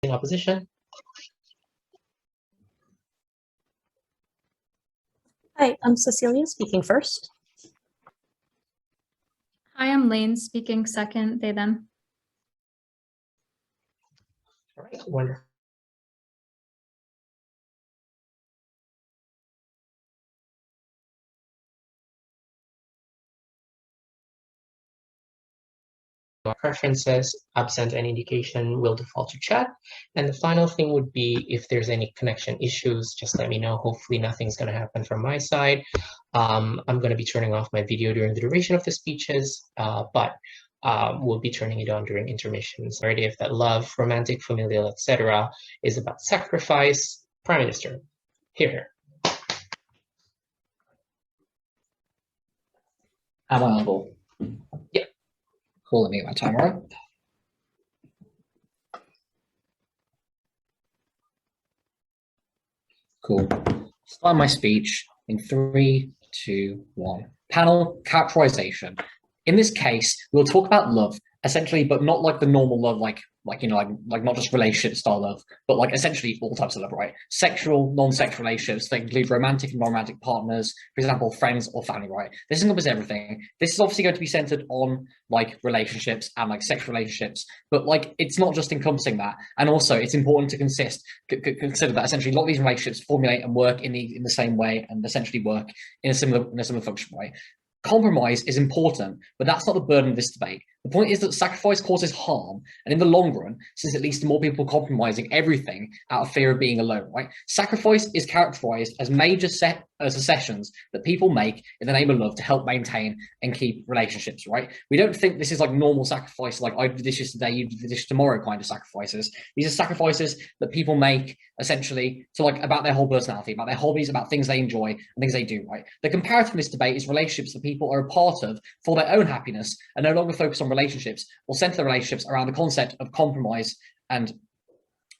in opposition. Hi, I'm Cecilia speaking first. Hi, I'm Lane speaking second, they, them. All right, wonderful. Preferences, absent any indication, will default to chat. And the final thing would be if there's any connection issues, just let me know. Hopefully nothing's going to happen from my side. I'm going to be turning off my video during the duration of the speeches, but we'll be turning it on during intermissions. Narrative that love, romantic, familial, etc. is about sacrifice. Prime Minister, here. Am I audible? Yeah. Cool, let me get my timer up. Cool. Start my speech in 3, 2, 1. Panel characterization. In this case, we'll talk about love, essentially, but not like the normal love, like not just relationship style love, but like essentially all types of love, right? Sexual, non-sexual relationships that include romantic and non-romantic partners, for example, friends or family, right? This encompasses everything. This is obviously going to be centered on like relationships and like sexual relationships, but like it's not just encompassing that. And also it's important to consider that essentially a lot of these relationships formulate and work in the same way and essentially work in a similar function, right? Compromise is important, but that's not the burden of this debate. The point is that sacrifice causes harm, and in the long run, since it leads to more people compromising everything out of fear of being alone, right? Sacrifice is characterized as major secessions that people make in the name of love to help maintain and keep relationships, right? We don't think this is like normal sacrifice, like I did the dishes today, you did the dishes tomorrow kind of sacrifices. These are sacrifices that people make essentially to like about their whole personality, about their hobbies, about things they enjoy and things they do, right? The comparative in this debate is relationships that people are a part of for their own happiness and no longer focus on relationships or center their relationships around the concept of compromise and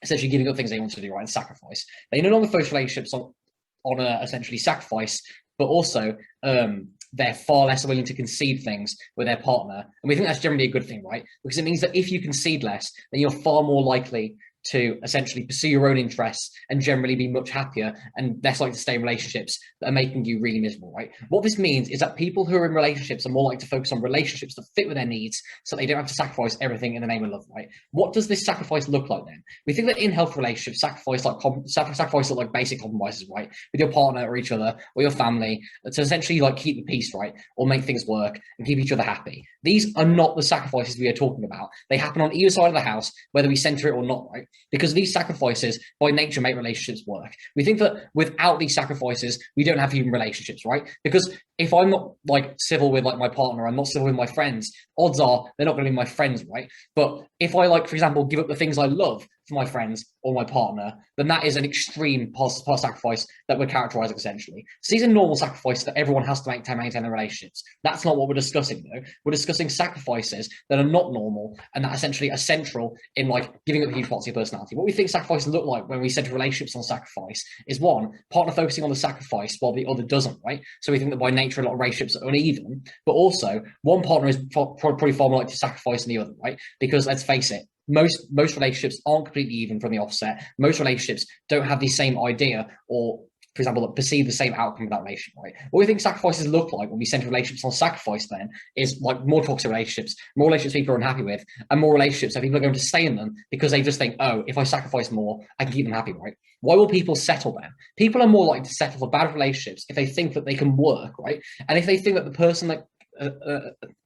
essentially giving up things they want to do, right, and sacrifice. They no longer focus relationships on essentially sacrifice, but also they're far less willing to concede things with their partner. And we think that's generally a good thing, right? Because it means that if you concede less, then you're far more likely to essentially pursue your own interests and generally be much happier and less likely to stay in relationships that are making you really miserable, right? What this means is that people who are in relationships are more likely to focus on relationships that fit with their needs so they don't have to sacrifice everything in the name of love, right? What does this sacrifice look like then? We think that in healthy relationships, sacrifice look like basic compromises, right? With your partner or each other or your family to essentially like keep the peace, right? Or make things work and keep each other happy. These are not the sacrifices we are talking about. They happen on either side of the house, whether we center it or not, right? Because these sacrifices by nature make relationships work. We think that without these sacrifices, we don't have human relationships, right? Because if I'm not like civil with like my partner, I'm not civil with my friends, odds are they're not going to be my friends, right? But if I like, for example, give up the things I love for my friends or my partner, then that is an extreme past sacrifice that we're characterizing essentially. So these are normal sacrifices that everyone has to make to maintain their relationships. That's not what we're discussing though. We're discussing sacrifices that are not normal and that essentially are central in like giving up huge parts of your personality. What we think sacrifices look like when we center relationships on sacrifice is one, partner focusing on the sacrifice while the other doesn't, right? So we think that by nature a lot of relationships are uneven, but also one partner is probably far more likely to sacrifice than the other, right? Because let's face it, most relationships aren't completely even from the offset. Most relationships don't have the same idea or, for example, perceive the same outcome of that relationship, right? What we think sacrifices look like when we center relationships on sacrifice then is like more toxic relationships, more relationships people are unhappy with, and more relationships that people are going to stay in them because they just think, oh, if I sacrifice more, I can keep them happy, right? Why will people settle then? People are more likely to settle for bad relationships if they think that they can work, right? And if they think that the person that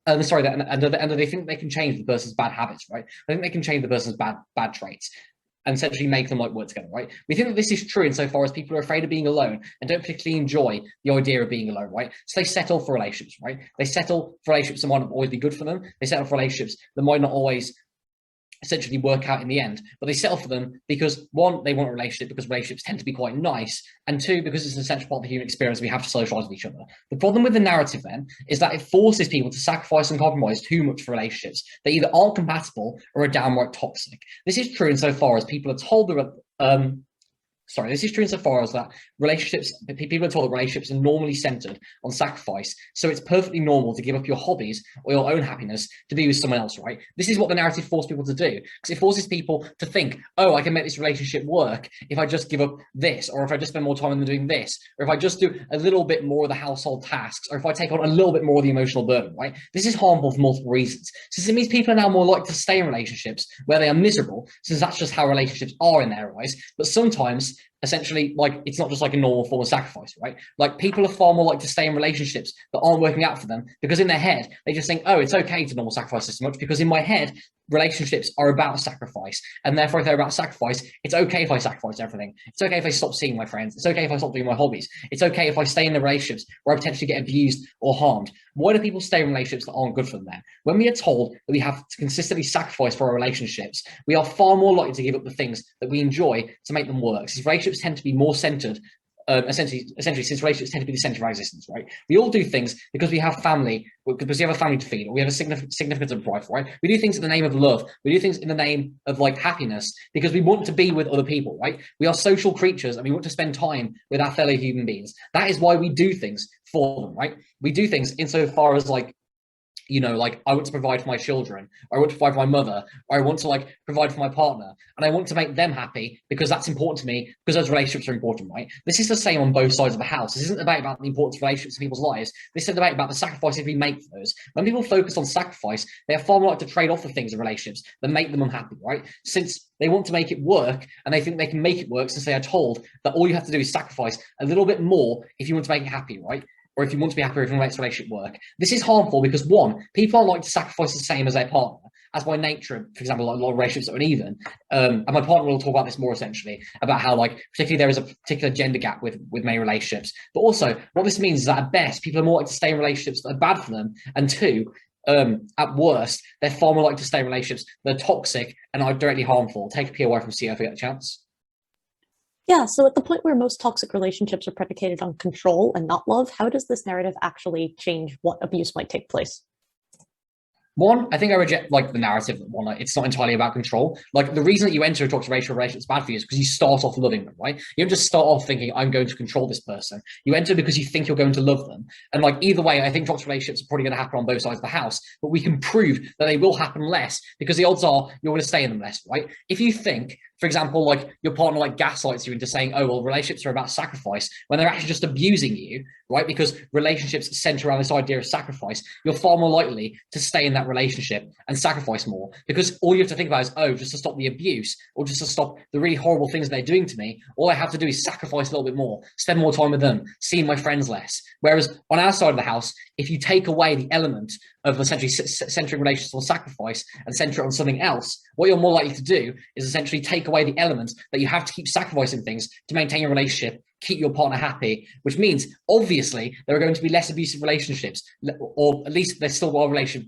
and they think they can change the person's bad habits, right? I think they can change the person's bad traits and essentially make them like work together, right? We think that this is true insofar as people are afraid of being alone and don't particularly enjoy the idea of being alone, right? So they settle for relationships, right? They settle for relationships that might not always be good for them. They settle for relationships that might not always essentially work out in the end, but they settle for them because one, they want a relationship because relationships tend to be quite nice, and two, because it's an essential part of the human experience. We have to socialize with each other. The problem with the narrative then is that it forces people to sacrifice and compromise too much for relationships. They either aren't compatible or are downright toxic. This is true insofar as people are told sorry, this is true insofar as that people are told that relationships are normally centered on sacrifice. So it's perfectly normal to give up your hobbies or your own happiness to be with someone else, right? This is what the narrative forces people to do, because it forces people to think, oh, I can make this relationship work if I just give up this, or if I just spend more time on doing this, or if I just do a little bit more of the household tasks, or if I take on a little bit more of the emotional burden, right? This is harmful for multiple reasons. Since it means people are now more likely to stay in relationships where they are miserable, since that's just how relationships are in their eyes. But sometimes, essentially, like, it's not just like a normal form of sacrifice, right? Like, people are far more likely to stay in relationships that aren't working out for them because in their head they just think, oh, it's okay to normal sacrifice this much, because in my head relationships are about sacrifice, and therefore if they're about sacrifice, it's okay if I sacrifice everything. It's okay if I stop seeing my friends. It's okay if I stop doing my hobbies. It's okay if I stay in the relationships where I potentially get abused or harmed. Why do people stay in relationships that aren't good for them then? When we are told that we have to consistently sacrifice for our relationships, we are far more likely to give up the things that we enjoy to make them work. These relationships tend to be more centered, essentially, since relationships tend to be the center of our existence, right? We all do things because we have family, because we have a family to feed, or we have a significance of pride, right? We do things in the name of love. We do things in the name of like happiness because we want to be with other people, right? We are social creatures and we want to spend time with our fellow human beings. That is why we do things for them, right? We do things insofar as like, you know, like I want to provide for my children, or I want to provide for my mother, or I want to like provide for my partner, and I want to make them happy because that's important to me, because those relationships are important, right? This is the same on both sides of the house. This isn't about the importance of relationships in people's lives. This is a debate about the sacrifices we make for those. When people focus on sacrifice, they are far more likely to trade off the things in relationships that make them unhappy, right? Since they want to make it work, and they think they can make it work since they are told that all you have to do is sacrifice a little bit more if you want to make it happy, right? Or if you want to be happy, if you want to make this relationship work. This is harmful because, one, people aren't like to sacrifice the same as their partner, as by nature, for example, like a lot of relationships are uneven. And my partner will talk about this more essentially, about how like, particularly there is a particular gender gap with many relationships. But also what this means is that at best, people are more likely to stay in relationships that are bad for them. And two, at worst, they're far more likely to stay in relationships that are toxic and are directly harmful. Take a POI from CEO if you get a chance. Yeah, so at the point where most toxic relationships are predicated on control and not love, how does this narrative actually change what abuse might take place? One, I think I reject like the narrative that one, like, it's not entirely about control. Like the reason that you enter a toxic racial relationship is bad for you is because you start off loving them, right? You don't just start off thinking I'm going to control this person. You enter because you think you're going to love them. And like either way, I think toxic relationships are probably going to happen on both sides of the house, but we can prove that they will happen less because the odds are you're going to stay in them less, right? If you think, for example, like your partner like gaslights you into saying, oh, well, relationships are about sacrifice when they're actually just abusing you, right? Because relationships center around this idea of sacrifice, you're far more likely to stay in that relationship and sacrifice more, because all you have to think about is, oh, just to stop the abuse or just to stop the really horrible things they're doing to me, all I have to do is sacrifice a little bit more, spend more time with them, see my friends less. Whereas on our side of the house, if you take away the element of essentially centering relationships on sacrifice and center it on something else, what you're more likely to do is essentially take away the element that you have to keep sacrificing things to maintain your relationship, keep your partner happy, which means obviously there are going to be less abusive relationships, or at least there's still more abusive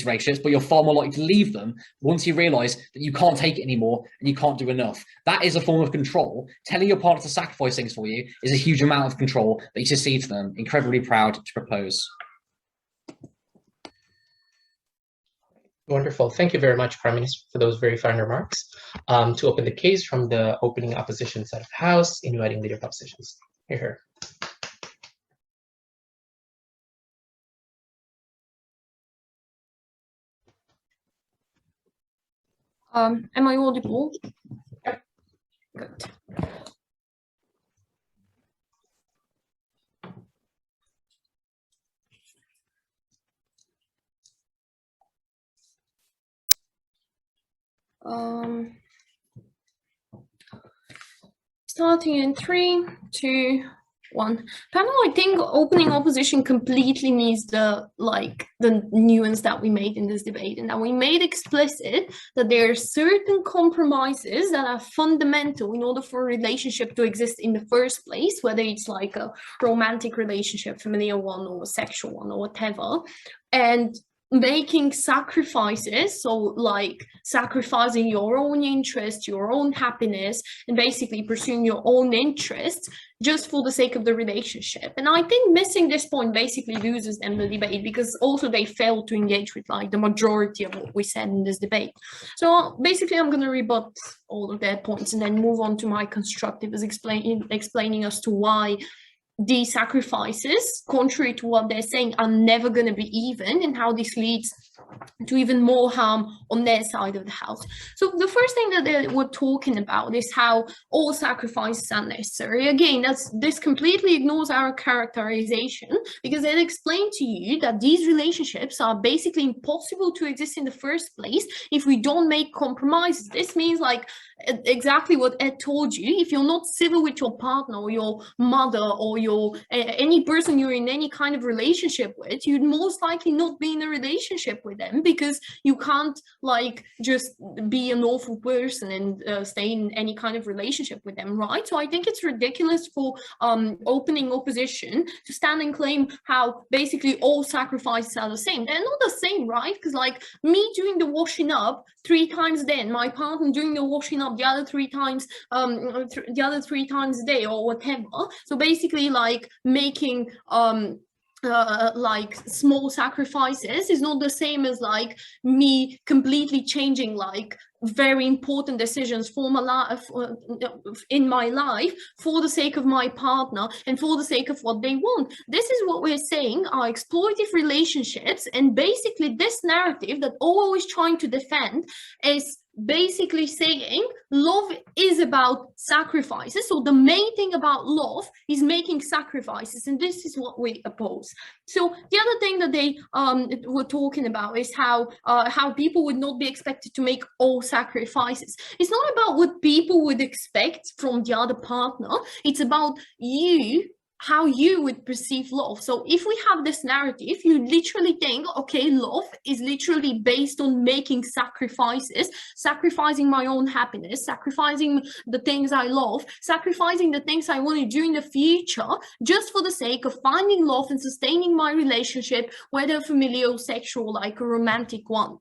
relationships, but you're far more likely to leave them once you realize that you can't take it anymore and you can't do enough. That is a form of control. Telling your partner to sacrifice things for you is a huge amount of control that you succeed to them. Incredibly proud to propose. Wonderful. Thank you very much, Prime Minister, for those very fine remarks. To open the case from the opening opposition side of the House, inviting Leader of Oppositions. Here. Am I audible? Yep. Good. Starting in 3, 2, 1. Panel, I think opening opposition completely needs the nuance that we made in this debate, and that we made explicit that there are certain compromises that are fundamental in order for a relationship to exist in the first place, whether it's like a romantic relationship, familial one, or a sexual one, or whatever. And making sacrifices, so like sacrificing your own interest, your own happiness, and basically pursuing your own interests just for the sake of the relationship. And I think missing this point basically loses them the debate, because also they fail to engage with like the majority of what we said in this debate. So basically I'm going to rebut all of their points and then move on to my constructive as explaining as to why these sacrifices, contrary to what they're saying, are never going to be even, and how this leads to even more harm on their side of the house. So the first thing that they were talking about is how all sacrifices are necessary. Again, this completely ignores our characterization, because they explain to you that these relationships are basically impossible to exist in the first place if we don't make compromises. This means like exactly what Ed told you. If you're not civil with your partner or your mother or your any person you're in any kind of relationship with, you'd most likely not be in a relationship with them, because you can't like just be an awful person and stay in any kind of relationship with them, right? So I think it's ridiculous for opening opposition to stand and claim how basically all sacrifices are the same. They're not the same, right? Because like me doing the washing up 3 times a day and my partner doing the washing up the other 3 times a day or whatever. So basically like making like small sacrifices is not the same as like me completely changing like very important decisions for my life, in my life, for the sake of my partner and for the sake of what they want. This is what we're saying are exploitative relationships, and basically this narrative that always trying to defend is basically saying love is about sacrifices. So the main thing about love is making sacrifices, and this is what we oppose. So the other thing that they were talking about is how people would not be expected to make all sacrifices. It's not about what people would expect from the other partner. It's about you, how you would perceive love. So if we have this narrative, you literally think, okay, love is literally based on making sacrifices, sacrificing my own happiness, sacrificing the things I love, sacrificing the things I want to do in the future, just for the sake of finding love and sustaining my relationship, whether familial, sexual, like a romantic one.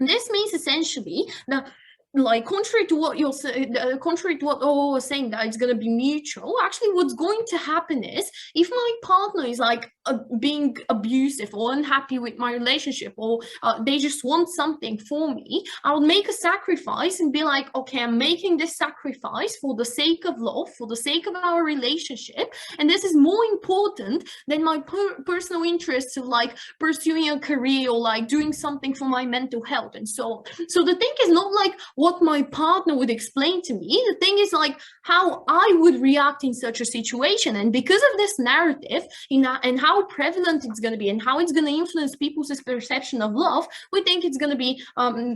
This means essentially that, like, contrary to what you're saying, contrary to what all was saying, that it's going to be mutual, actually what's going to happen is, if my partner is like being abusive or unhappy with my relationship, or they just want something for me, I'll make a sacrifice and be like, okay, I'm making this sacrifice for the sake of love, for the sake of our relationship, and this is more important than my personal interests of like pursuing a career or like doing something for my mental health and so on. So the thing is not like what my partner would explain to me. The thing is like how I would react in such a situation. And because of this narrative and how prevalent it's going to be and how it's going to influence people's perception of love, we think it's going to be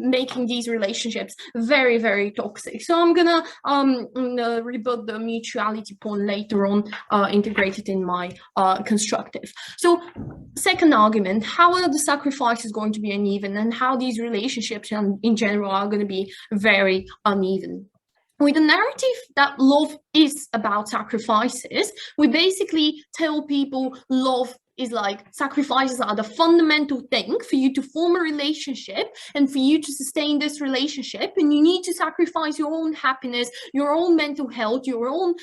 making these relationships very, very toxic. So I'm going to rebut the mutuality point later on, integrated in my constructive. So second argument, how are the sacrifices going to be uneven, and how these relationships in general are going to be very uneven. With the narrative that love is about sacrifices, we basically tell people love is like sacrifices are the fundamental thing for you to form a relationship and for you to sustain this relationship, and you need to sacrifice your own happiness, your own mental health, your own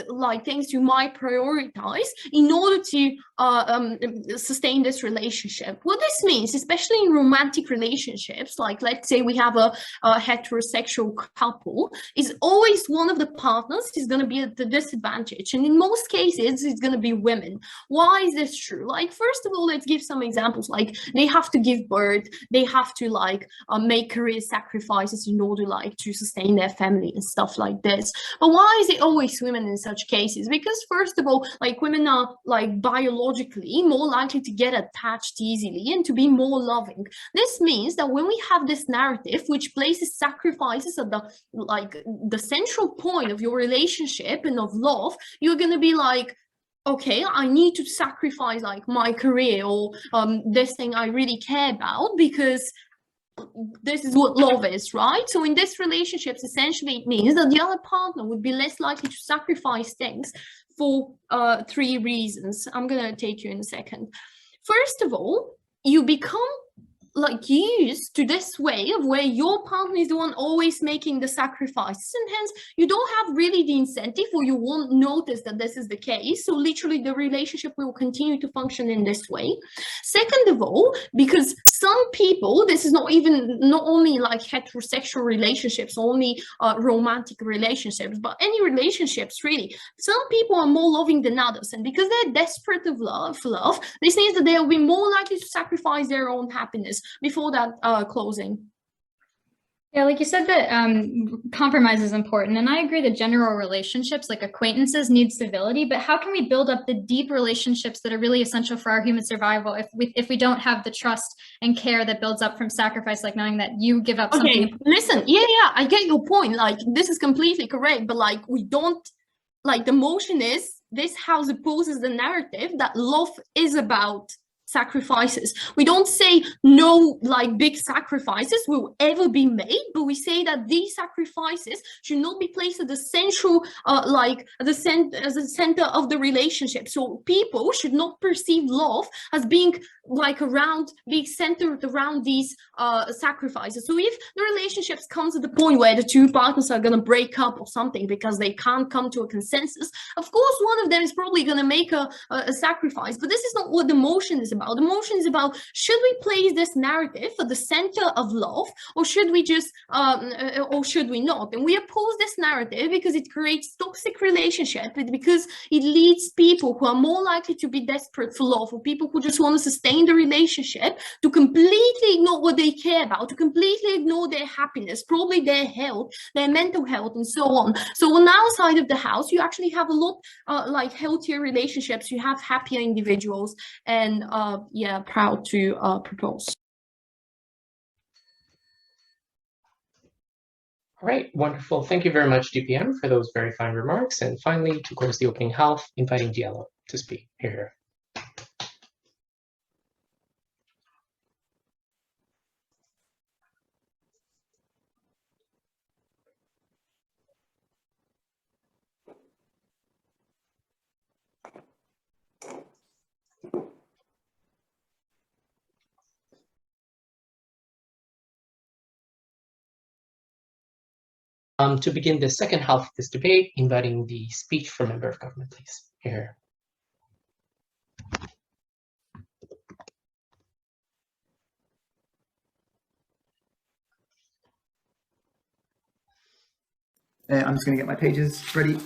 like things you might prioritize in order to sustain this relationship. What this means, especially in romantic relationships, like let's say we have a heterosexual couple, is always one of the partners is going to be at the disadvantage, and in most cases it's going to be women. Why is this true? Like, first of all, let's give some examples. Like, they have to give birth, they have to like make career sacrifices in order like to sustain their family and stuff like this. But why is it always women in such cases? Because first of all, like, women are like biologically more likely to get attached easily and to be more loving. This means that when we have this narrative which places sacrifices at the central point of your relationship and of love, you're going to be like, okay, I need to sacrifice like my career or this thing I really care about, because this is what love is, right? So in this relationships, essentially it means that the other partner would be less likely to sacrifice things for 3 reasons. I'm going to take you in a second. First of all, you become like used to this way of where your partner is the one always making the sacrifices, and hence you don't have really the incentive, or you won't notice that this is the case. So literally the relationship will continue to function in this way. Second of all, because some people, this is not only like heterosexual relationships, only romantic relationships, but any relationships really, some people are more loving than others, and because they're desperate of love, this means that they'll be more likely to sacrifice their own happiness before that closing. Yeah, like you said, that compromise is important, and I agree that general relationships like acquaintances need stability, but how can we build up the deep relationships that are really essential for our human survival if we don't have the trust and care that builds up from sacrifice, like knowing that you give up something? Okay, listen, yeah, I get your point, like this is completely correct, but like we don't, like the motion is, this house opposes the narrative that love is about sacrifices. We don't say no, like big sacrifices will ever be made, but we say that these sacrifices should not be placed at the central, like as the center of the relationship. So people should not perceive love as being like being centered around these sacrifices. So if the relationships comes to the point where the two partners are gonna break up or something because they can't come to a consensus, of course one of them is probably gonna make a sacrifice, but this is not what the motion is about. The motion is about, should we place this narrative at the center of love, or should we just or should we not? And we oppose this narrative because it creates toxic relationship, because it leads people who are more likely to be desperate for love, or people who just want to sustain the relationship, to completely ignore what they care about, to completely ignore their happiness, probably their health, their mental health, and so on. So on our side of the house, you actually have a lot like healthier relationships, you have happier individuals, and yeah, proud to propose. All right, wonderful. Thank you very much, DPM, for those very fine remarks. And finally, to close the opening half, inviting Diallo to speak. Here. To begin the second half of this debate, inviting the speech from Member of Government, please. Here. I'm just going to get my pages ready.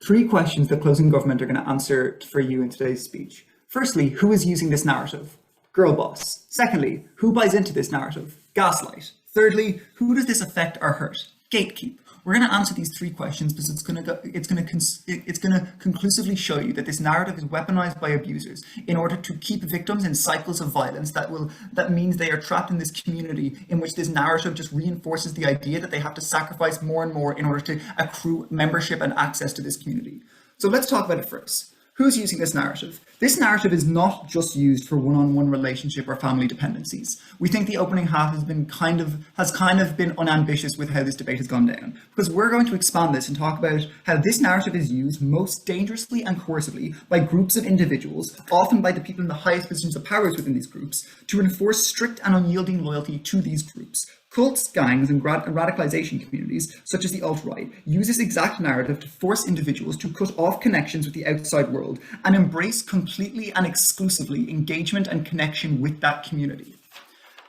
Three questions that closing government are going to answer for you in today's speech. Firstly, who is using this narrative? Girl boss. Secondly, who buys into this narrative? Gaslight. Thirdly, who does this affect or hurt? Gatekeep. We're going to answer these three questions because it's going to conclusively show you that this narrative is weaponized by abusers in order to keep victims in cycles of violence that means they are trapped in this community in which this narrative just reinforces the idea that they have to sacrifice more and more in order to accrue membership and access to this community. So let's talk about it first. Who's using this narrative? This narrative is not just used for one-on-one relationship or family dependencies. We think the opening half has kind of been unambitious with how this debate has gone down, because we're going to expand this and talk about how this narrative is used most dangerously and coercively by groups of individuals, often by the people in the highest positions of powers within these groups, to enforce strict and unyielding loyalty to these groups. Cults, gangs, and radicalization communities, such as the alt-right, use this exact narrative to force individuals to cut off connections with the outside world and embrace completely and exclusively engagement and connection with that community.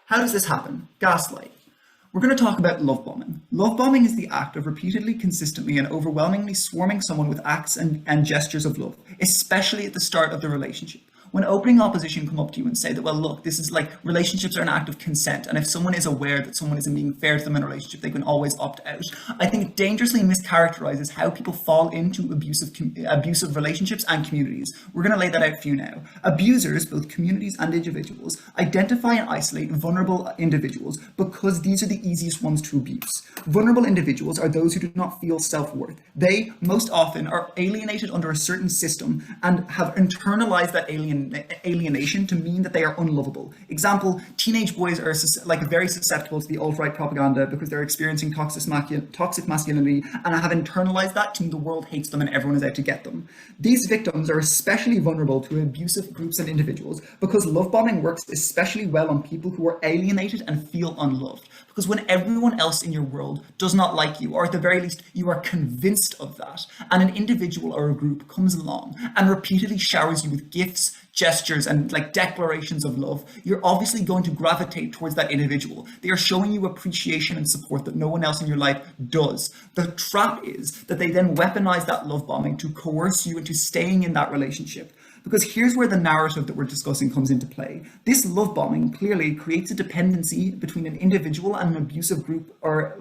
How does this happen? Gaslight. We're going to talk about love bombing. Love bombing is the act of repeatedly, consistently, and overwhelmingly swarming someone with acts and gestures of love, especially at the start of the relationship. When opening opposition come up to you and say that, well, look, this is like relationships are an act of consent, and if someone is aware that someone isn't being fair to them in a relationship, they can always opt out. I think it dangerously mischaracterizes how people fall into abusive relationships and communities. We're going to lay that out for you now. Abusers, both communities and individuals, identify and isolate vulnerable individuals because these are the easiest ones to abuse. Vulnerable individuals are those who do not feel self-worth. They most often are alienated under a certain system and have internalized that alienation to mean that they are unlovable. Example, teenage boys are very susceptible to the alt-right propaganda because they're experiencing toxic masculinity and have internalized that to mean the world hates them and everyone is out to get them. These victims are especially vulnerable to abusive groups and individuals because love bombing works especially well on people who are alienated and feel unloved. Because when everyone else in your world does not like you, or at the very least you are convinced of that, and an individual or a group comes along and repeatedly showers you with gifts, gestures, and like declarations of love, you're obviously going to gravitate towards that individual. They are showing you appreciation and support that no one else in your life does. The trap is that they then weaponize that love bombing to coerce you into staying in that relationship. Because here's where the narrative that we're discussing comes into play. This love bombing clearly creates a dependency between an individual and an abusive group or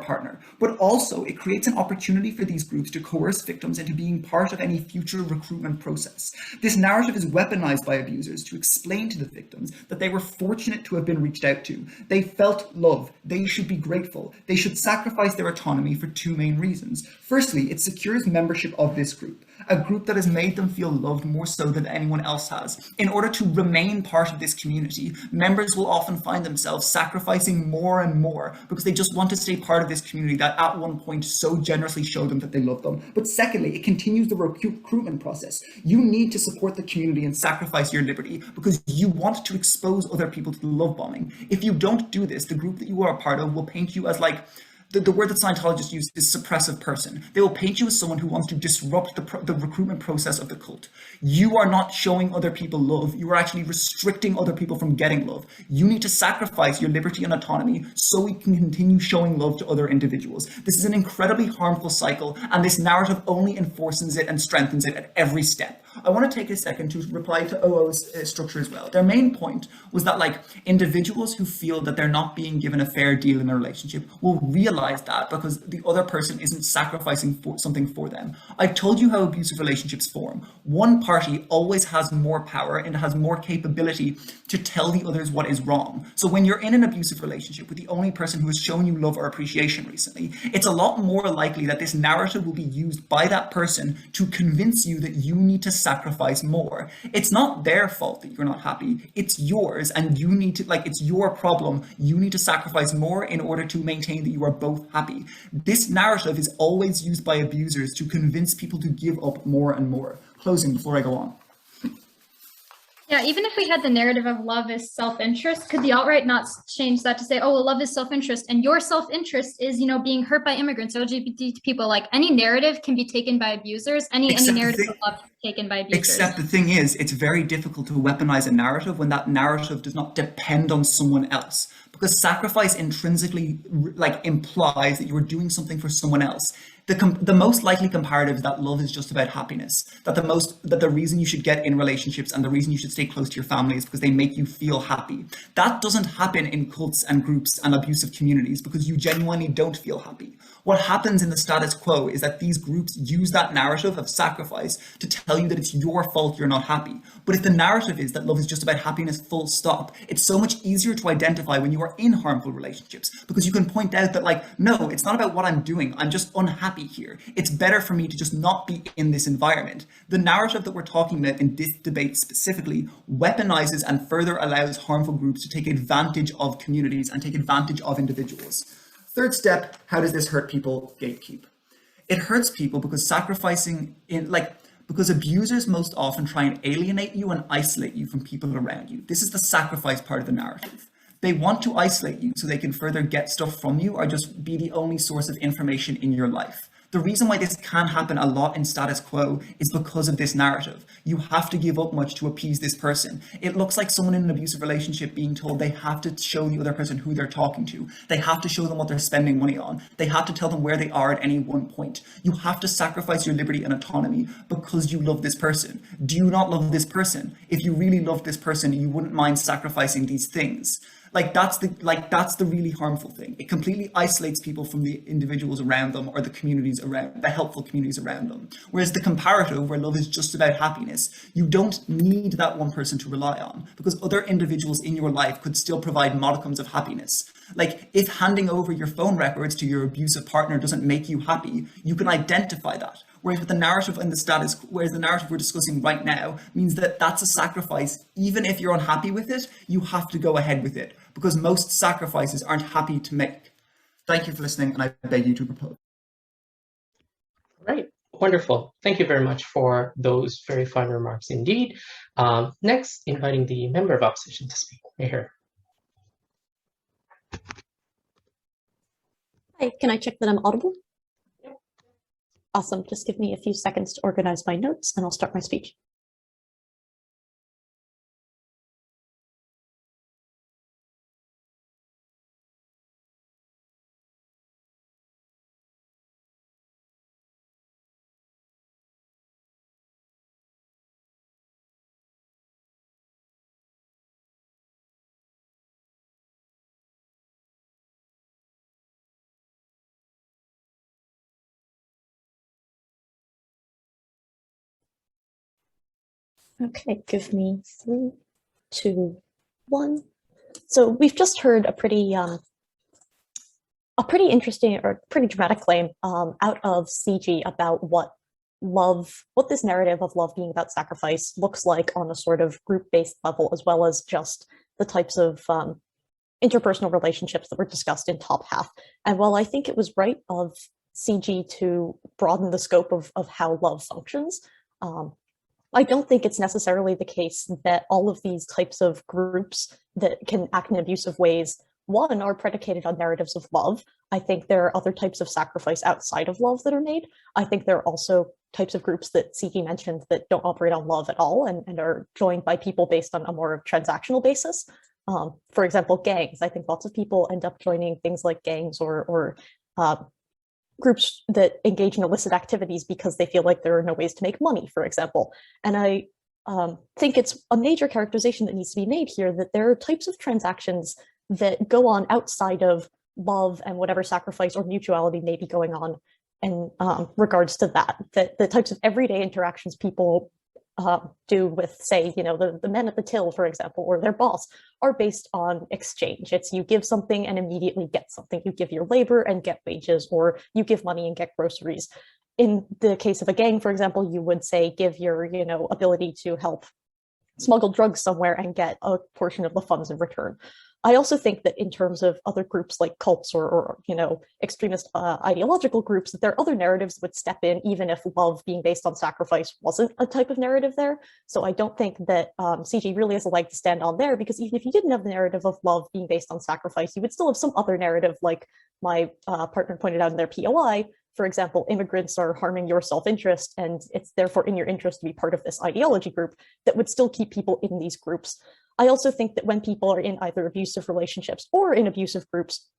partner. But also it creates an opportunity for these groups to coerce victims into being part of any future recruitment process. This narrative is weaponized by abusers to explain to the victims that they were fortunate to have been reached out to. They felt love. They should be grateful. They should sacrifice their autonomy for two main reasons. Firstly, it secures membership of this group, a group that has made them feel loved more so than anyone else has. In order to remain part of this community, members will often find themselves sacrificing more and more because they just want to stay part of this community that at one point so generously showed them that they love them. But secondly, it continues the recruitment process. You need to support the community and sacrifice your liberty because you want to expose other people to the love bombing. If you don't do this, the group that you are a part of will paint you as like, the word that Scientologists use is suppressive person. They will paint you as someone who wants to disrupt the recruitment process of the cult. You are not showing other people love. You are actually restricting other people from getting love. You need to sacrifice your liberty and autonomy so we can continue showing love to other individuals. This is an incredibly harmful cycle, and this narrative only enforces it and strengthens it at every step. I want to take a second to reply to OO's structure as well. Their main point was that like individuals who feel that they're not being given a fair deal in a relationship will realize that because the other person isn't sacrificing something for them. I've told you how abusive relationships form. One party always has more power and has more capability to tell the others what is wrong. So when you're in an abusive relationship with the only person who has shown you love or appreciation recently, it's a lot more likely that this narrative will be used by that person to convince you that you need to sacrifice more. It's not their fault that you're not happy. It's yours, and you need to, like, it's your problem. You need to sacrifice more in order to maintain that you are both happy. This narrative is always used by abusers to convince people to give up more and more. Closing before I go on. Yeah, even if we had the narrative of love is self-interest, could the alt-right not change that to say, oh, well, love is self-interest, and your self-interest is, you know, being hurt by immigrants, LGBT people? Like, any narrative can be taken by abusers. Any narrative of love can be taken by abusers. Except the thing is, it's very difficult to weaponize a narrative when that narrative does not depend on someone else. Because sacrifice intrinsically implies that you are doing something for someone else. The most likely comparative is that love is just about happiness. That the reason you should get in relationships and the reason you should stay close to your family is because they make you feel happy. That doesn't happen in cults and groups and abusive communities because you genuinely don't feel happy. What happens in the status quo is that these groups use that narrative of sacrifice to tell you that it's your fault you're not happy. But if the narrative is that love is just about happiness full stop, it's so much easier to identify when you are in harmful relationships because you can point out that, like, no, it's not about what I'm doing. I'm just unhappy here. It's better for me to just not be in this environment. The narrative that we're talking about in this debate specifically weaponizes and further allows harmful groups to take advantage of communities and take advantage of individuals. Third step, how does this hurt people? Gatekeep. It hurts people because because abusers most often try and alienate you and isolate you from people around you. This is the sacrifice part of the narrative. They want to isolate you so they can further get stuff from you or just be the only source of information in your life. The reason why this can happen a lot in status quo is because of this narrative. You have to give up much to appease this person. It looks like someone in an abusive relationship being told they have to show the other person who they're talking to. They have to show them what they're spending money on. They have to tell them where they are at any one point. You have to sacrifice your liberty and autonomy because you love this person. Do you not love this person? If you really loved this person, you wouldn't mind sacrificing these things. That's the really harmful thing. It completely isolates people from the individuals around them or the communities around, the helpful communities around them. Whereas the comparative, where love is just about happiness, you don't need that one person to rely on because other individuals in your life could still provide modicums of happiness. Like if handing over your phone records to your abusive partner doesn't make you happy, you can identify that. Whereas with the narrative and whereas the narrative we're discussing right now means that that's a sacrifice. Even if you're unhappy with it, you have to go ahead with it because most sacrifices aren't happy to make. Thank you for listening, and I beg you to propose. Right, wonderful. Thank you very much for those very fine remarks indeed. Next, inviting the member of opposition to speak. Right here. Hi, can I check that I'm audible? Awesome. Just give me a few seconds to organize my notes and I'll start my speech. Okay, give me 3, 2, 1. So we've just heard a pretty interesting or pretty dramatic claim out of CG about what this narrative of love being about sacrifice looks like on a sort of group-based level, as well as just the types of interpersonal relationships that were discussed in top half. And while I think it was right of CG to broaden the scope of how love functions, I don't think it's necessarily the case that all of these types of groups that can act in abusive ways, one, are predicated on narratives of love. I think there are other types of sacrifice outside of love that are made. I think there are also types of groups that CG mentioned that don't operate on love at all and are joined by people based on a more transactional basis. For example, gangs. I think lots of people end up joining things like gangs or groups that engage in illicit activities because they feel like there are no ways to make money, for example. And I think it's a major characterization that needs to be made here that there are types of transactions that go on outside of love and whatever sacrifice or mutuality may be going on in regards to that the types of everyday interactions people do with, say, the men at the till, for example, or their boss, are based on exchange. It's you give something and immediately get something. You give your labor and get wages, or you give money and get groceries. In the case of a gang, for example, you would say give your ability to help smuggle drugs somewhere and get a portion of the funds in return. I also think that in terms of other groups like cults or extremist ideological groups, that there are other narratives that would step in even if love being based on sacrifice wasn't a type of narrative there. So I don't think that CG really has a leg to stand on there, because even if you didn't have the narrative of love being based on sacrifice, you would still have some other narrative, like my partner pointed out in their POI. For example, immigrants are harming your self-interest, and it's therefore in your interest to be part of this ideology group that would still keep people in these groups. I also think that when people are in either abusive relationships or in abusive groups,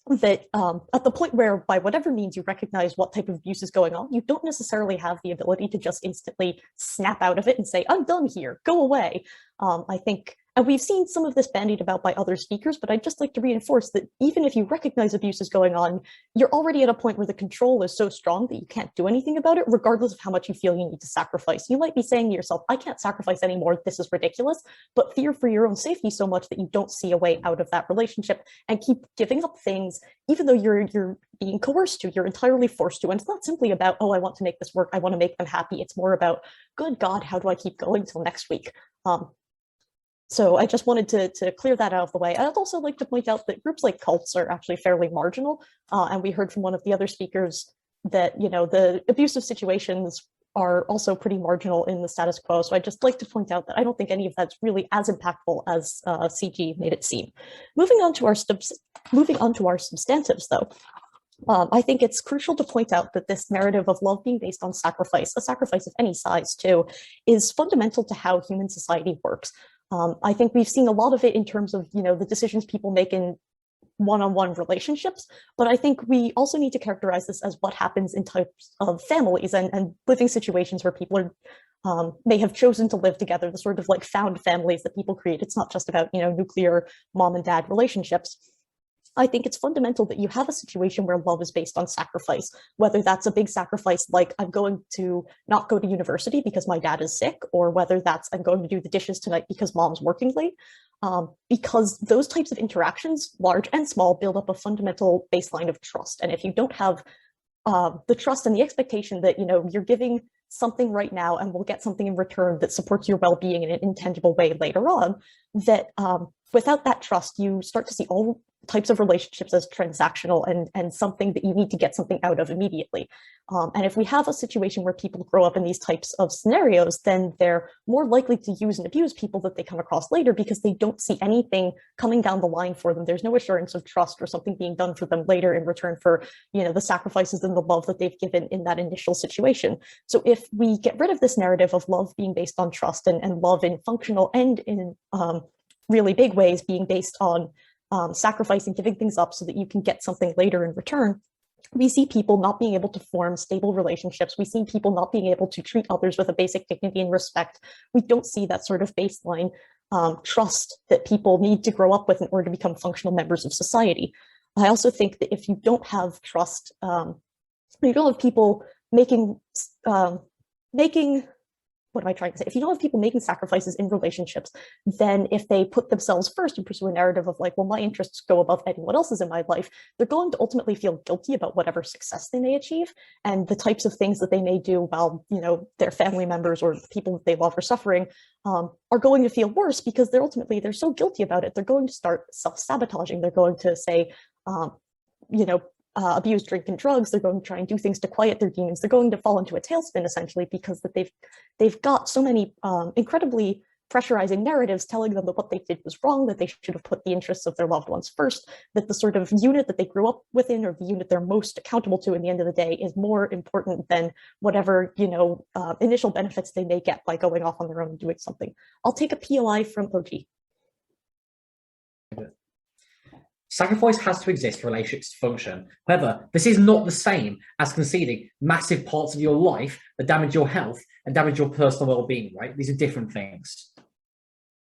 that at the point where, by whatever means, you recognize what type of abuse is going on, you don't necessarily have the ability to just instantly snap out of it and say, I'm done here, go away. I think, and we've seen some of this bandied about by other speakers, but I'd just like to reinforce that even if you recognize abuse is going on, you're already at a point where the control is so strong that you can't do anything about it, regardless of how much you feel you need to sacrifice. You might be saying to yourself, I can't sacrifice anymore, this is ridiculous, but fear for your own safety so much that you don't see a way out of that relationship and keep giving up things, even though you're being coerced to, you're entirely forced to. And it's not simply about, oh, I want to make this work, I want to make them happy. It's more about, good God, how do I keep going till next week? So I just wanted to clear that out of the way. I'd also like to point out that groups like cults are actually fairly marginal. And we heard from one of the other speakers that, the abusive situations are also pretty marginal in the status quo. So I'd just like to point out that I don't think any of that's really as impactful as CG made it seem. Moving on to our substantives, though. I think it's crucial to point out that this narrative of love being based on sacrifice, a sacrifice of any size too, is fundamental to how human society works. I think we've seen a lot of it in terms of, the decisions people make in one-on-one relationships, but I think we also need to characterize this as what happens in types of families and living situations where people are may have chosen to live together, the sort of like found families that people create. It's not just about, nuclear mom and dad relationships. I think it's fundamental that you have a situation where love is based on sacrifice, whether that's a big sacrifice like I'm going to not go to university because my dad is sick, or whether that's I'm going to do the dishes tonight because mom's working late. Because those types of interactions, large and small, build up a fundamental baseline of trust. And if you don't have the trust and the expectation that, you're giving something right now and will get something in return that supports your well-being in an intangible way later on, that without that trust, you start to see all types of relationships as transactional and something that you need to get something out of immediately. And if we have a situation where people grow up in these types of scenarios, then they're more likely to use and abuse people that they come across later because they don't see anything coming down the line for them. There's no assurance of trust or something being done for them later in return for, the sacrifices and the love that they've given in that initial situation. So if we get rid of this narrative of love being based on trust and love in functional and in really big ways being based on sacrificing, giving things up so that you can get something later in return, we see people not being able to form stable relationships. We see people not being able to treat others with a basic dignity and respect. We don't see that sort of baseline trust that people need to grow up with in order to become functional members of society. I also think that if you don't have trust, you don't have people making what am I trying to say? If you don't have people making sacrifices in relationships, then if they put themselves first and pursue a narrative of like, well, my interests go above anyone else's in my life, they're going to ultimately feel guilty about whatever success they may achieve. And the types of things that they may do while, their family members or people that they love are suffering are going to feel worse because they're so guilty about it. They're going to start self-sabotaging. They're going to say, abuse, drink, and drugs. They're going to try and do things to quiet their demons. They're going to fall into a tailspin essentially because that they've got so many incredibly pressurizing narratives telling them that what they did was wrong, that they should have put the interests of their loved ones first, that the sort of unit that they grew up within or the unit they're most accountable to in the end of the day is more important than whatever initial benefits they may get by going off on their own and doing something. I'll take a POI from OG. Sacrifice has to exist for relationships to function. However, this is not the same as conceding massive parts of your life that damage your health and damage your personal well-being, right? These are different things.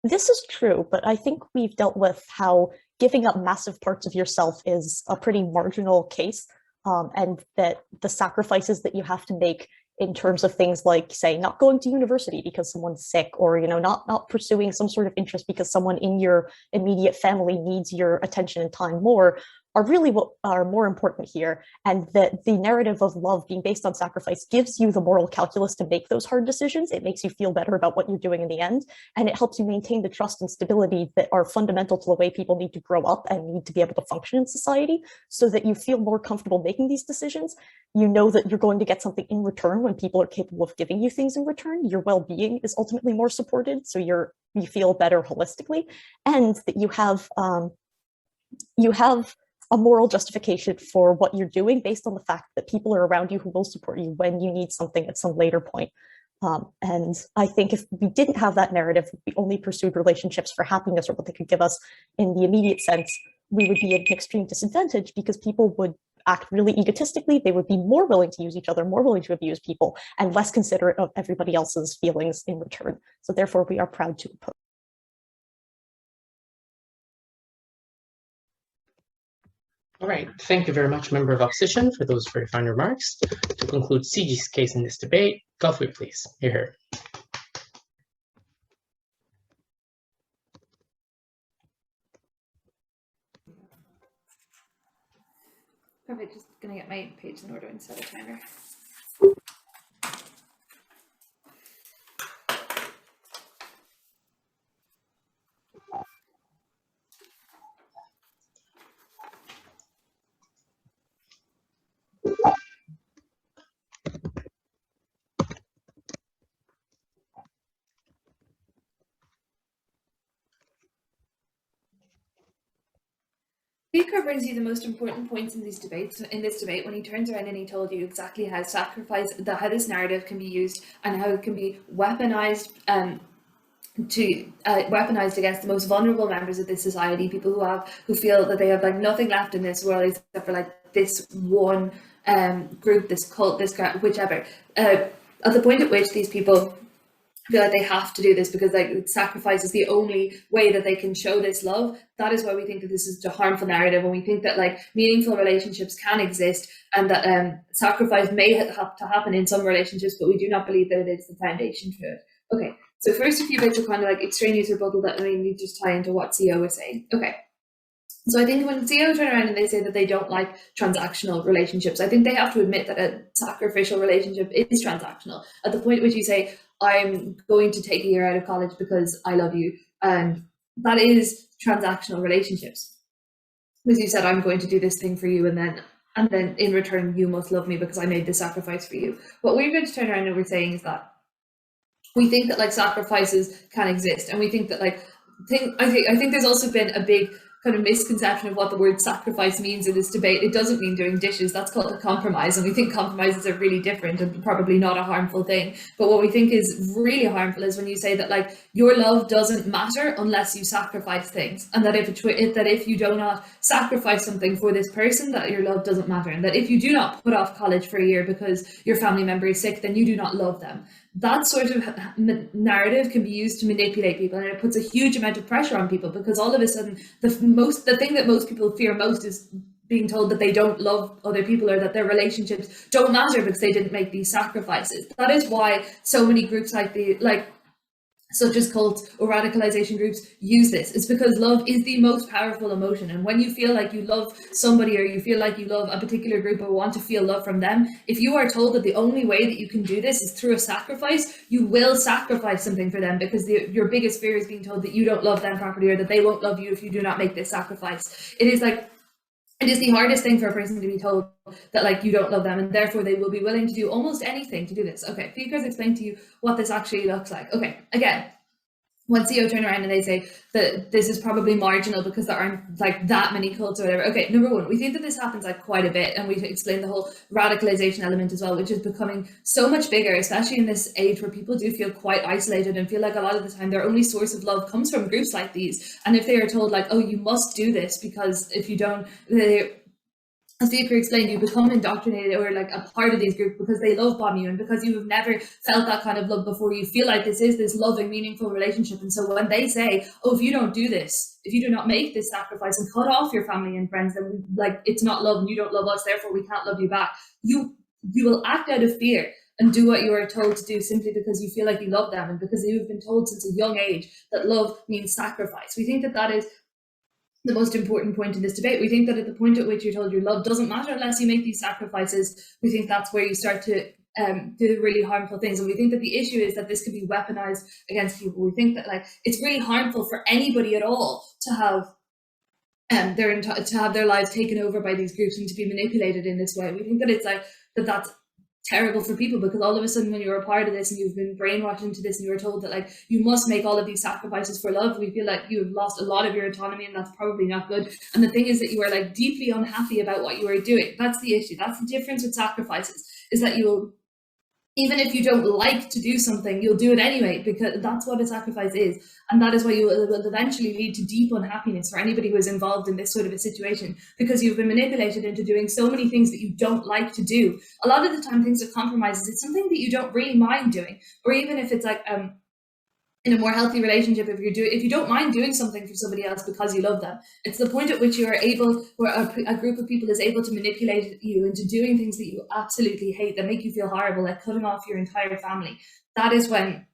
This is true, but I think we've dealt with how giving up massive parts of yourself is a pretty marginal case, and that the sacrifices that you have to make in terms of things like, say, not going to university because someone's sick, or not pursuing some sort of interest because someone in your immediate family needs your attention and time more, are really what are more important here. And that the narrative of love being based on sacrifice gives you the moral calculus to make those hard decisions. It makes you feel better about what you're doing in the end, and it helps you maintain the trust and stability that are fundamental to the way people need to grow up and need to be able to function in society, so that you feel more comfortable making these decisions. You know that you're going to get something in return when people are capable of giving you things in return. Your well-being is ultimately more supported, so you feel better holistically, and that you have a moral justification for what you're doing based on the fact that people are around you who will support you when you need something at some later point. And I think if we didn't have that narrative, we only pursued relationships for happiness or what they could give us in the immediate sense, we would be at an extreme disadvantage because people would act really egotistically. They would be more willing to use each other, more willing to abuse people, and less considerate of everybody else's feelings in return. So therefore, we are proud to oppose. All right, thank you very much, member of opposition, for those very fine remarks. To conclude CG's case in this debate, Godfrey, please. You're here. Perfect, just gonna get my page in order and set a timer. Speaker brings you the most important points in these debates. In this debate, when he turns around and he told you exactly how how this narrative can be used and how it can be weaponized weaponized against the most vulnerable members of this society, people who feel that they have like nothing left in this world except for like this one group, this cult, this whichever. At the point at which these people feel like they have to do this because like sacrifice is the only way that they can show this love, that is why we think that this is a harmful narrative, and we think that like meaningful relationships can exist and that sacrifice may have to happen in some relationships, but we do not believe that it is the foundation to it. Okay, so first a few bits of kind of like extraneous rebuttal that mainly just tie into what CO was saying. Okay. So I think when CO turn around and they say that they don't like transactional relationships, I think they have to admit that a sacrificial relationship is transactional. At the point at which you say, I'm going to take a year out of college because I love you, and that is transactional relationships. Because you said, I'm going to do this thing for you, and then in return you must love me because I made this sacrifice for you. What we're going to turn around and we're saying is that we think that like sacrifices can exist, and we think that like I think there's also been a big kind of misconception of what the word sacrifice means in this debate. It doesn't mean doing dishes. That's called a compromise, and we think compromises are really different and probably not a harmful thing. But what we think is really harmful is when you say that like your love doesn't matter unless you sacrifice things, and that if you do not sacrifice something for this person, that your love doesn't matter, and that if you do not put off college for a year because your family member is sick, then you do not love them. That sort of narrative can be used to manipulate people, and it puts a huge amount of pressure on people because all of a sudden the thing that most people fear most is being told that they don't love other people or that their relationships don't matter because they didn't make these sacrifices. That is why so many groups such as cults or radicalization groups use this. It's because love is the most powerful emotion, and when you feel like you love somebody or you feel like you love a particular group or want to feel love from them, if you are told that the only way that you can do this is through a sacrifice, you will sacrifice something for them because your biggest fear is being told that you don't love them properly or that they won't love you if you do not make this sacrifice. It is the hardest thing for a person to be told that like you don't love them, and therefore they will be willing to do almost anything to do this. Okay, Fika's explained to you what this actually looks like. Okay, again, when CO turn around and they say that this is probably marginal because there aren't like that many cults or whatever. Okay, number one, we think that this happens like quite a bit, and we explain the whole radicalization element as well, which is becoming so much bigger, especially in this age where people do feel quite isolated and feel like a lot of the time their only source of love comes from groups like these. And if they are told like, oh, you must do this because if you don't, as Fika explained, you become indoctrinated or like a part of these groups because they love bomb you, and because you have never felt that kind of love before, you feel like this is this loving, meaningful relationship. And so when they say, oh, if you don't do this, if you do not make this sacrifice and cut off your family and friends, then like it's not love and you don't love us, therefore we can't love you back. You will act out of fear and do what you are told to do simply because you feel like you love them and because you have been told since a young age that love means sacrifice. We think that that is the most important point in this debate. We think that at the point at which you're told your love doesn't matter unless you make these sacrifices, we think that's where you start to do the really harmful things. And we think that the issue is that this could be weaponized against people. We think that like it's really harmful for anybody at all to have their lives taken over by these groups and to be manipulated in this way. We think that it's like that's terrible for people because all of a sudden when you're a part of this and you've been brainwashed into this and you're told that like you must make all of these sacrifices for love, we feel like you have lost a lot of your autonomy, and that's probably not good. And the thing is that you are like deeply unhappy about what you are doing. That's the issue. That's the difference with sacrifices, is that you'll, even if you don't like to do something, you'll do it anyway because that's what a sacrifice is. And that is why you will eventually lead to deep unhappiness for anybody who is involved in this sort of a situation, because you've been manipulated into doing so many things that you don't like to do. A lot of the time things are compromises. It's something that you don't really mind doing, or even if it's like in a more healthy relationship, if you don't mind doing something for somebody else because you love them, it's the point at which you are able, where a group of people is able to manipulate you into doing things that you absolutely hate, that make you feel horrible, like cutting off your entire family. That is when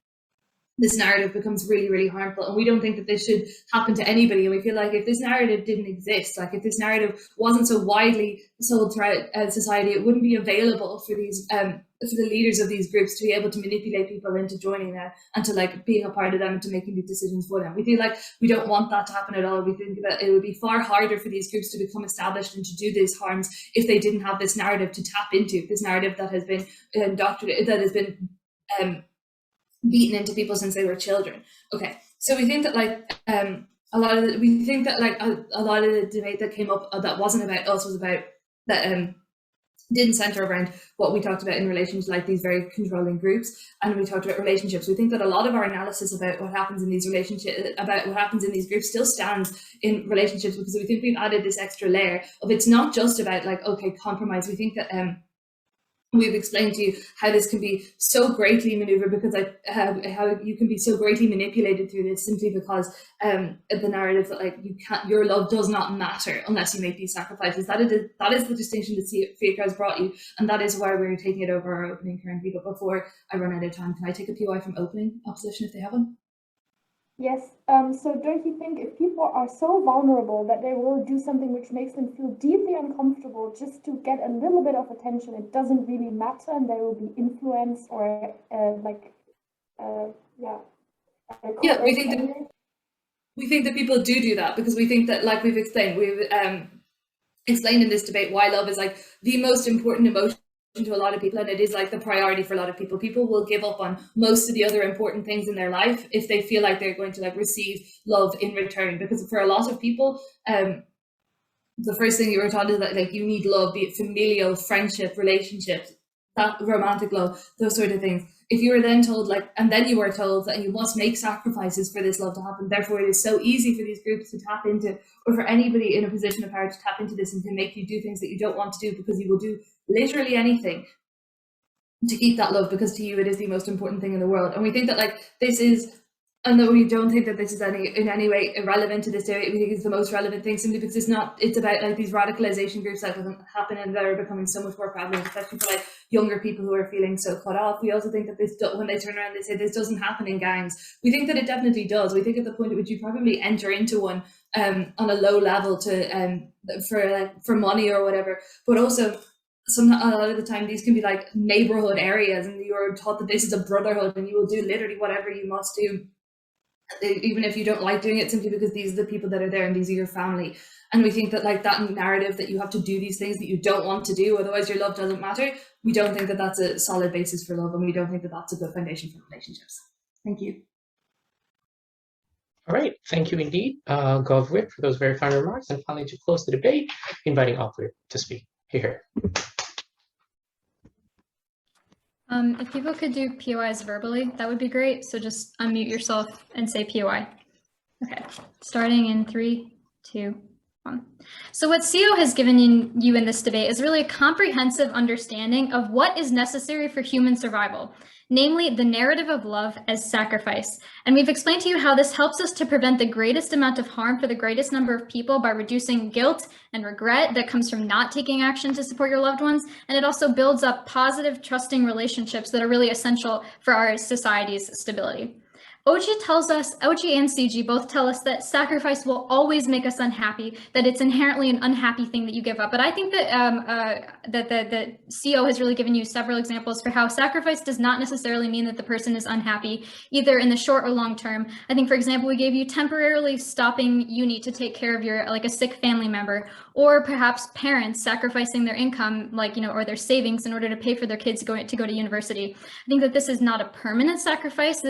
this narrative becomes really, really harmful. And we don't think that this should happen to anybody. And we feel like if this narrative didn't exist, like if this narrative wasn't so widely sold throughout society, it wouldn't be available for these for the leaders of these groups to be able to manipulate people into joining them and to like being a part of them and to making these decisions for them. We feel like we don't want that to happen at all. We think that it would be far harder for these groups to become established and to do these harms if they didn't have this narrative to tap into, this narrative that has been indoctrinated, that has been beaten into people since they were children. Okay, so we think that like a lot of we think that like a lot of the debate that came up that wasn't about us was about that didn't center around what we talked about in relation to like these very controlling groups, and we talked about relationships. We think that a lot of our analysis about what happens in these relationships, about what happens in these groups, still stands in relationships, because we think we've added this extra layer of it's not just about like, okay, compromise. We think that we've explained to you how this can be so greatly maneuvered, because how you can be so greatly manipulated through this simply because the narrative that like you can't, your love does not matter unless you make these sacrifices. That is the distinction that Fiacre has brought you, and that is why we're taking it over our opening currently. But before I run out of time, can I take a POI from opening opposition if they have one? Yes, so don't you think if people are so vulnerable that they will do something which makes them feel deeply uncomfortable just to get a little bit of attention, it doesn't really matter, and they will be influenced or we think that people do that, because we think that, like we've explained in this debate why love is like the most important emotion to a lot of people, and it is like the priority for a lot of people. People will give up on most of the other important things in their life if they feel like they're going to like receive love in return, because for a lot of people the first thing you were taught is that like you need love, be it familial, friendship, relationships, that romantic love, those sort of things. If you were then told like, and then you were told that you must make sacrifices for this love to happen, therefore it is so easy for these groups to tap into, or for anybody in a position of power to tap into this and to make you do things that you don't want to do, because you will do literally anything to keep that love, because to you it is the most important thing in the world. And we think that like this is, and that we don't think that this is in any way irrelevant to this debate. We think it's the most relevant thing, simply because it's about like these radicalization groups that happen and that are becoming so much more prevalent, especially for like younger people who are feeling so cut off. We also think that this, when they turn around, they say this doesn't happen in gangs. We think that it definitely does. We think at the point at which you probably enter into one on a low level to for money or whatever, but also a lot of the time these can be like neighborhood areas, and you're taught that this is a brotherhood and you will do literally whatever you must do, even if you don't like doing it, simply because these are the people that are there and these are your family. And we think that like that narrative that you have to do these things that you don't want to do, otherwise your love doesn't matter, we don't think that that's a solid basis for love, and we don't think that that's a good foundation for relationships. Thank you. All right, thank you indeed, Govwit, for those very fine remarks. And finally, to close the debate, inviting Opwit to speak. Here. If people could do POIs verbally, that would be great. So just unmute yourself and say POI. Okay, starting in 3, 2, 1. So what CO has given you in this debate is really a comprehensive understanding of what is necessary for human survival, namely the narrative of love as sacrifice. And we've explained to you how this helps us to prevent the greatest amount of harm for the greatest number of people by reducing guilt and regret that comes from not taking action to support your loved ones. And it also builds up positive, trusting relationships that are really essential for our society's stability. OG and CG both tell us that sacrifice will always make us unhappy, that it's inherently an unhappy thing that you give up. But I think that that CO has really given you several examples for how sacrifice does not necessarily mean that the person is unhappy, either in the short or long term. I think, for example, we gave you temporarily stopping uni to take care of your like a sick family member, or perhaps parents sacrificing their income, like, or their savings in order to pay for their kids to go to university. I think that this is not a permanent sacrifice.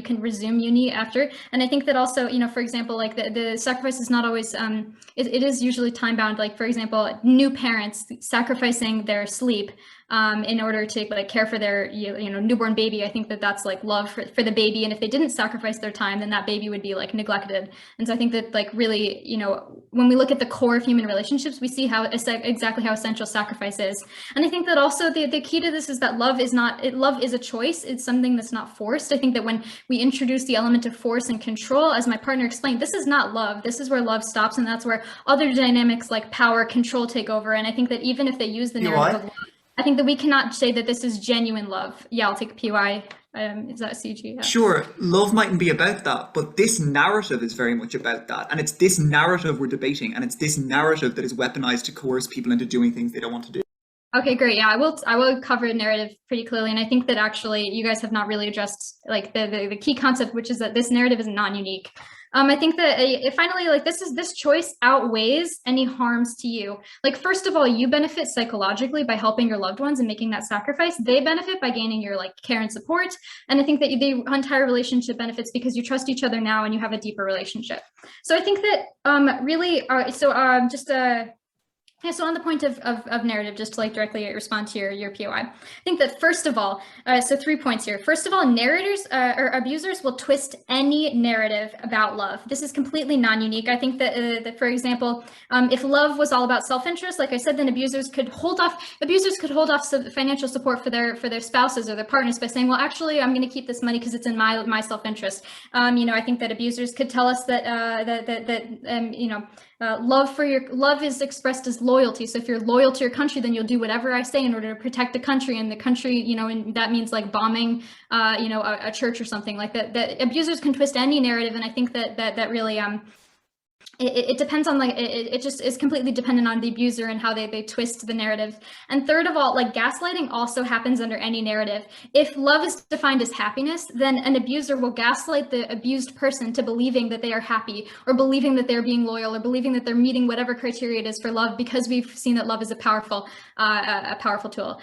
You can resume uni after. And I think that also, for example, like the sacrifice is not always, it is usually time bound. Like, for example, new parents sacrificing their sleep in order to like care for their newborn baby. I think that that's like love for the baby, and if they didn't sacrifice their time, then that baby would be like neglected. And so I think that like really, when we look at the core of human relationships, we see how exactly how essential sacrifice is. And I think that also the key to this is that love is a choice. It's something that's not forced. I think that when we introduce the element of force and control, as my partner explained, this is not love. This is where love stops, and that's where other dynamics like power, control take over. And I think that even if they use the narrative of love, I think that we cannot say that this is genuine love. Yeah, I'll take a POI. Is that CG? Yeah. Sure, love mightn't be about that, but this narrative is very much about that. And it's this narrative we're debating, and it's this narrative that is weaponized to coerce people into doing things they don't want to do. Okay, great. Yeah, I will cover narrative pretty clearly. And I think that actually you guys have not really addressed like the key concept, which is that this narrative is non-unique. I think that finally, like this choice outweighs any harms to you. Like, first of all, you benefit psychologically by helping your loved ones and making that sacrifice. They benefit by gaining your like care and support. And I think that the entire relationship benefits because you trust each other now and you have a deeper relationship. So I think that really, yeah, so on the point of narrative, just to like directly respond to your POI, I think that first of all, so 3 points here. First of all, narrators or abusers will twist any narrative about love. This is completely non-unique. I think that, for example, if love was all about self-interest, like I said, then abusers could hold off financial support for their spouses or their partners by saying, well, actually, I'm going to keep this money because it's in my self-interest. I think that abusers could tell us that love is expressed as loyalty. So if you're loyal to your country, then you'll do whatever I say in order to protect the country, and the country, and that means like bombing, a church or something like that. That abusers can twist any narrative, and I think that really it depends on like it just is completely dependent on the abuser and how they twist the narrative. And third of all, like gaslighting also happens under any narrative. If love is defined as happiness, then an abuser will gaslight the abused person to believing that they are happy, or believing that they're being loyal, or believing that they're meeting whatever criteria it is for love, because we've seen that love is a powerful tool.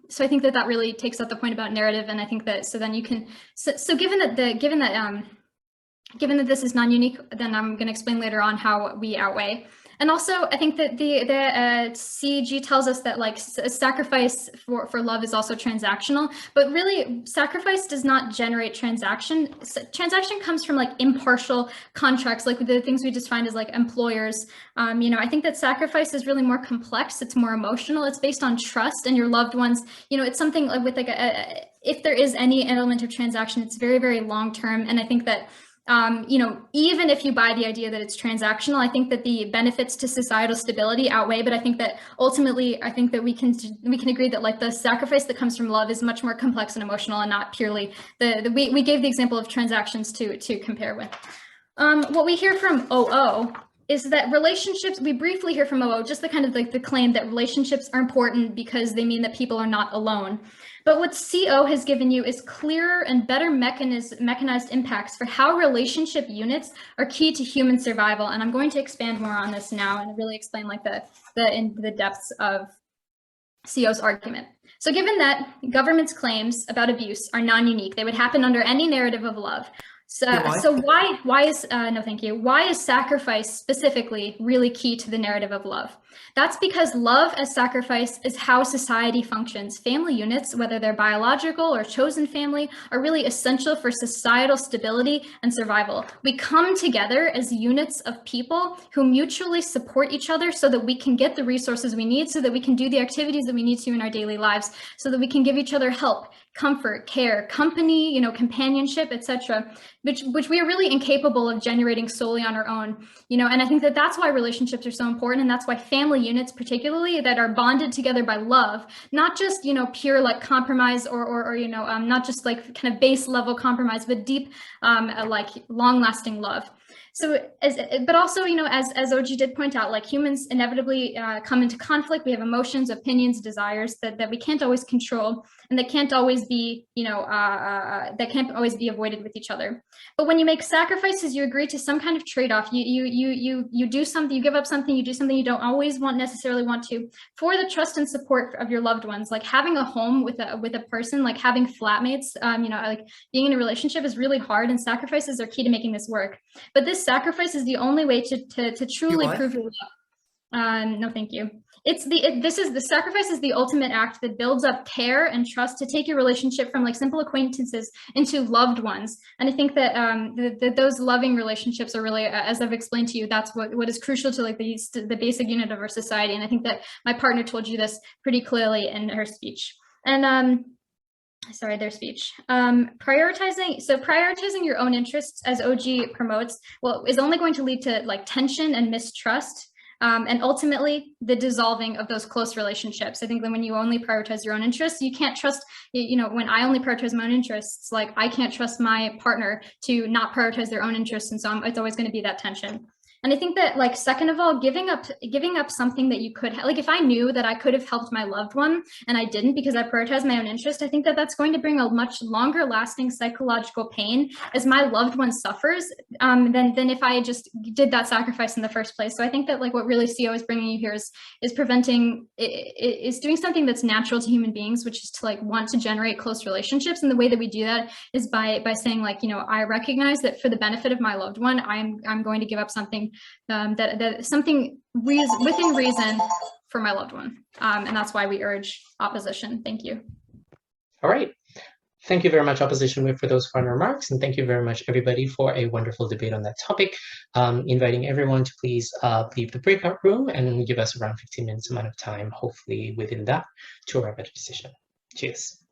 So I think that really takes up the point about narrative, and I think that given that this is non-unique, then I'm going to explain later on how we outweigh. And also, I think that the CG tells us that like sacrifice for love is also transactional, but really sacrifice does not generate transaction. Transaction comes from like impartial contracts, like the things we just find as like employers. I think that sacrifice is really more complex. It's more emotional. It's based on trust and your loved ones. It's something like with like if there is any element of transaction, it's very, very long term. And I think that even if you buy the idea that it's transactional, I think that the benefits to societal stability outweigh. But I think that ultimately, I think that we can agree that like the sacrifice that comes from love is much more complex and emotional, and not purely we gave the example of transactions to compare with. What we hear from OO is that relationships, we briefly hear from OO, just the kind of like the claim that relationships are important because they mean that people are not alone. But what CO has given you is clearer and better mechanized impacts for how relationship units are key to human survival. And I'm going to expand more on this now and really explain like the depths of CO's argument. So given that government's claims about abuse are non-unique, they would happen under any narrative of love. So why is sacrifice specifically really key to the narrative of love? That's because love as sacrifice is how society functions. Family units, whether they're biological or chosen family, are really essential for societal stability and survival. We come together as units of people who mutually support each other so that we can get the resources we need, so that we can do the activities that we need to in our daily lives, so that we can give each other help, comfort, care, company, companionship, etc., which we are really incapable of generating solely on our own, and I think that that's why relationships are so important, and that's why family units particularly that are bonded together by love, not just, pure like compromise or not just like kind of base level compromise, but deep, like long lasting love. So, but also, as OG did point out, like humans inevitably come into conflict. We have emotions, opinions, desires that we can't always control, and that can't always be, that can't always be avoided with each other. But when you make sacrifices, you agree to some kind of trade-off. You do something, you give up something, you do something you don't always necessarily want to, for the trust and support of your loved ones. Like having a home with a person, like having flatmates, like being in a relationship is really hard, and sacrifices are key to making this work. But this sacrifice is the only way to truly prove your love. No, thank you. The sacrifice is the ultimate act that builds up care and trust to take your relationship from like simple acquaintances into loved ones. And I think that those loving relationships are really, as I've explained to you, that's what is crucial to like the basic unit of our society. And I think that my partner told you this pretty clearly in her speech. And their speech. Prioritizing your own interests, as OG promotes, is only going to lead to like tension and mistrust, and ultimately the dissolving of those close relationships. I think that when you only prioritize your own interests, you can't trust, when I only prioritize my own interests, like I can't trust my partner to not prioritize their own interests. And so it's always going to be that tension. And I think that, like, second of all, giving up something that you could like, if I knew that I could have helped my loved one and I didn't because I prioritized my own interest, I think that that's going to bring a much longer lasting psychological pain as my loved one suffers than if I just did that sacrifice in the first place. So I think that, like, what really CO is bringing you here is preventing, is doing something that's natural to human beings, which is to, like, want to generate close relationships. And the way that we do that is by saying, like, you know, I recognize that for the benefit of my loved one, I'm going to give up something something within reason for my loved one. And that's why we urge opposition. Thank you. All right. Thank you very much, Opposition Whip, for those final remarks. And thank you very much, everybody, for a wonderful debate on that topic. Inviting everyone to please leave the breakout room and give us around 15 minutes amount of time, hopefully within that, to arrive at a decision. Cheers.